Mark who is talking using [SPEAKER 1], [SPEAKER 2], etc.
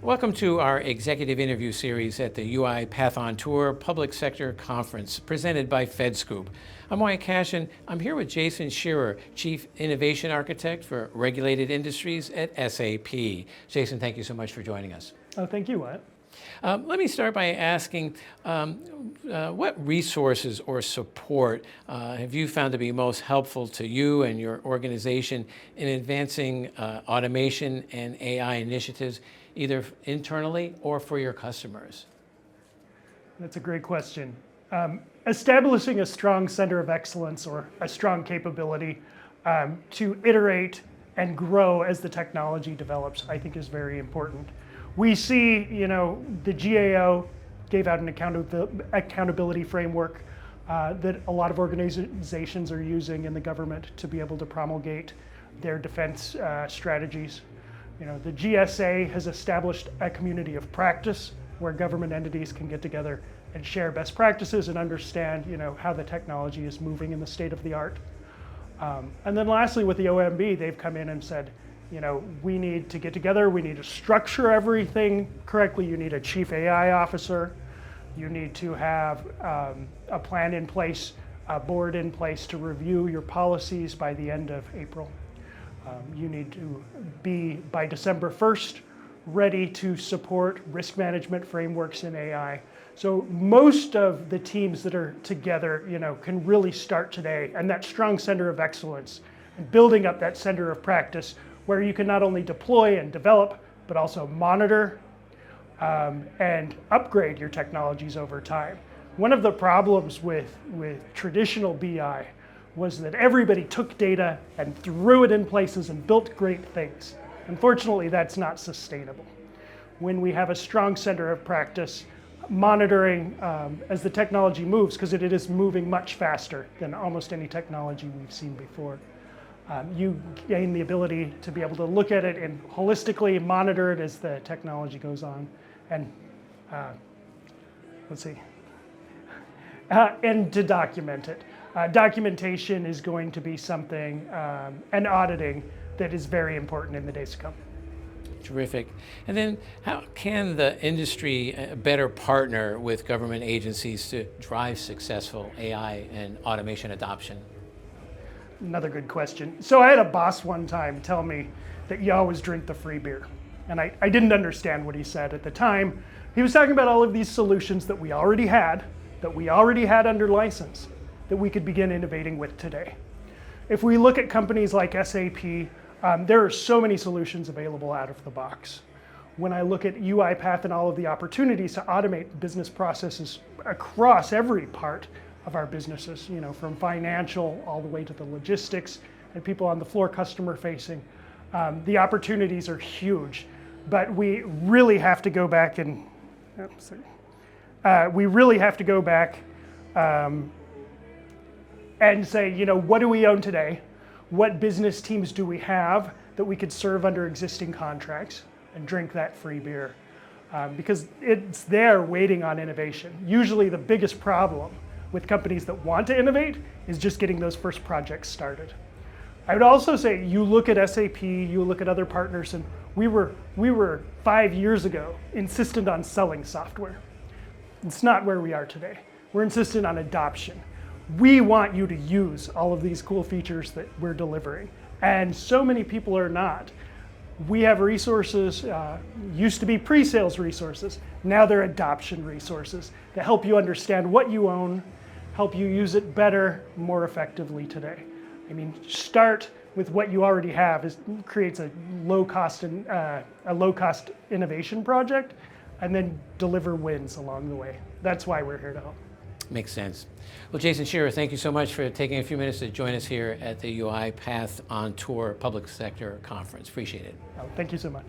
[SPEAKER 1] Welcome to our executive interview series at the UiPath on Tour Public Sector Conference presented by FedScoop. I'm Wyatt Cashin. I'm here with Jason Shearer, Chief Innovation Architect for Regulated Industries at SAP. Jason, thank you so much for joining us.
[SPEAKER 2] Oh, thank you, Wyatt.
[SPEAKER 1] Let me start by asking, what resources or support have you found to be most helpful to you and your organization in advancing automation and AI initiatives, either internally or for your customers?
[SPEAKER 2] That's a great question. Establishing a strong center of excellence or a strong capability to iterate and grow as the technology develops, I think is very important. We see, the GAO gave out an accountability framework that a lot of organizations are using in the government to be able to promulgate their defense strategies. The GSA has established a community of practice where government entities can get together and share best practices and understand, how the technology is moving in the state of the art. And then lastly, with the OMB, they've come in and said, we need to get together, we need to structure everything correctly, you need a chief AI officer, you need to have a plan in place, a board in place to review your policies by the end of April. You need to be, by December 1st, ready to support risk management frameworks in AI. So most of the teams that are together, can really start today, and that strong center of excellence, and building up that center of practice where you can not only deploy and develop, but also monitor and upgrade your technologies over time. One of the problems with traditional BI was that everybody took data and threw it in places and built great things. Unfortunately, that's not sustainable. When we have a strong center of practice, monitoring as the technology moves, because it is moving much faster than almost any technology we've seen before. You gain the ability to be able to look at it and holistically monitor it as the technology goes on, and and to document it. Documentation is going to be something, and auditing, that is very important in the days to come.
[SPEAKER 1] Terrific. And then how can the industry better partner with government agencies to drive successful AI and automation adoption?
[SPEAKER 2] Another good question. So I had a boss one time tell me that you always drink the free beer. And I didn't understand what he said at the time. He was talking about all of these solutions that we already had under license, that we could begin innovating with today. If we look at companies like SAP, there are so many solutions available out of the box. When I look at UiPath and all of the opportunities to automate business processes across every part of our businesses, from financial all the way to the logistics and people on the floor, customer facing, the opportunities are huge. But we really have to go back and and say, what do we own today? What business teams do we have that we could serve under existing contracts and drink that free beer? Because it's there waiting on innovation. Usually the biggest problem with companies that want to innovate is just getting those first projects started. I would also say, you look at SAP, you look at other partners, and we were 5 years ago insistent on selling software. It's not where we are today. We're insistent on adoption. We want you to use all of these cool features that we're delivering. And so many people are not. We have resources, used to be pre-sales resources, now they're adoption resources that help you understand what you own, help you use it better, more effectively today. Start with what you already have creates a low-cost innovation project, and then deliver wins along the way. That's why we're here to help.
[SPEAKER 1] Makes sense. Well, Jason Shearer, thank you so much for taking a few minutes to join us here at the UiPath on Tour Public Sector Conference. Appreciate it.
[SPEAKER 2] Oh, thank you so much.